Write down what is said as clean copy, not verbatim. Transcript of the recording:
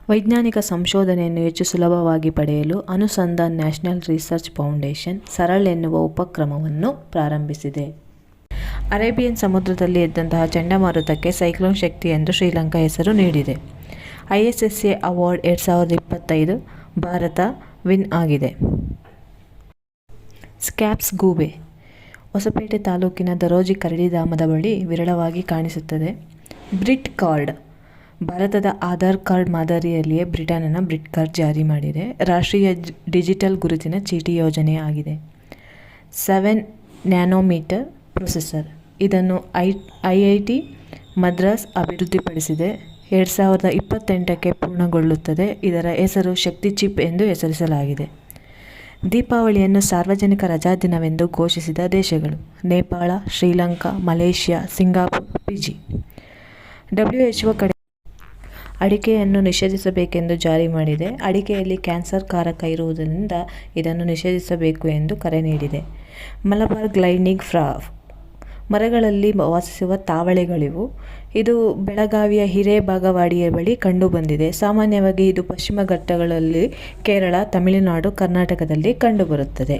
ವೈಜ್ಞಾನಿಕ ಸಂಶೋಧನೆಯನ್ನು ಹೆಚ್ಚು ಸುಲಭವಾಗಿ ಪಡೆಯಲು ಅನುಸಂಧಾನ್ ನ್ಯಾಷನಲ್ ರಿಸರ್ಚ್ ಫೌಂಡೇಶನ್ ಸರಳ್ ಎನ್ನುವ ಉಪಕ್ರಮವನ್ನು ಪ್ರಾರಂಭಿಸಿದೆ. ಅರೇಬಿಯನ್ ಸಮುದ್ರದಲ್ಲಿ ಎದ್ದಂತಹ ಚಂಡಮಾರುತಕ್ಕೆ ಸೈಕ್ಲೋನ್ ಶಕ್ತಿ ಎಂದು ಶ್ರೀಲಂಕಾ ಹೆಸರು ನೀಡಿದೆ. ISSA ಅವಾರ್ಡ್ 2025 ಭಾರತ ವಿನ್ ಆಗಿದೆ. ಸ್ಕ್ಯಾಬ್ಸ್ ಗೂಬೆ ಹೊಸಪೇಟೆ ತಾಲೂಕಿನ ದರೋಜಿ ಕರಡಿಧಾಮದ ಬಳಿ ವಿರಳವಾಗಿ ಕಾಣಿಸುತ್ತದೆ. ಬ್ರಿಟ್ ಕಾರ್ಡ್ ಭಾರತದ ಆಧಾರ್ ಕಾರ್ಡ್ ಮಾದರಿಯಲ್ಲಿಯೇ ಬ್ರಿಟನ್ನ ಬ್ರಿಟ್ ಕಾರ್ಡ್ ಜಾರಿ ಮಾಡಿದೆ. ರಾಷ್ಟ್ರೀಯ ಡಿಜಿಟಲ್ ಗುರುತಿನ ಚೀಟಿ ಯೋಜನೆ ಆಗಿದೆ. 7 ನ್ಯಾನೋಮೀಟರ್ ಪ್ರೊಸೆಸರ್ ಇದನ್ನು IIT ಮದ್ರಾಸ್ ಅಭಿವೃದ್ಧಿಪಡಿಸಿದೆ. 2028ಕ್ಕೆ ಪೂರ್ಣಗೊಳ್ಳುತ್ತದೆ. ಇದರ ಹೆಸರು ಶಕ್ತಿ ಚಿಪ್ ಎಂದು ಹೆಸರಿಸಲಾಗಿದೆ. ದೀಪಾವಳಿಯನ್ನು ಸಾರ್ವಜನಿಕ ರಜಾದಿನವೆಂದು ಘೋಷಿಸಿದ ದೇಶಗಳು: Nepal, Sri Lanka, Malaysia, Singapore, Fiji. WHO ಅಡಿಕೆಯನ್ನು ನಿಷೇಧಿಸಬೇಕೆಂದು ಜಾರಿ ಮಾಡಿದೆ. ಅಡಿಕೆಯಲ್ಲಿ ಕ್ಯಾನ್ಸರ್ ಕಾರಕ ಇರುವುದರಿಂದ ಇದನ್ನು ನಿಷೇಧಿಸಬೇಕು ಎಂದು ಕರೆ ನೀಡಿದೆ. ಮಲಬಾರ್ ಗ್ಲೈಡಿಂಗ್ ಫ್ರಾಗ್ ಮರಗಳಲ್ಲಿ ವಾಸಿಸುವ ತಾವರೆಗಳಿವು. ಇದು ಬೆಳಗಾವಿಯ ಹಿರೇಬಾಗವಾಡಿಯ ಬಳಿ ಕಂಡುಬಂದಿದೆ. ಸಾಮಾನ್ಯವಾಗಿ ಇದು ಪಶ್ಚಿಮ ಘಟ್ಟಗಳಲ್ಲಿ, ಕೇರಳ, ತಮಿಳುನಾಡು, ಕರ್ನಾಟಕದಲ್ಲಿ ಕಂಡುಬರುತ್ತದೆ.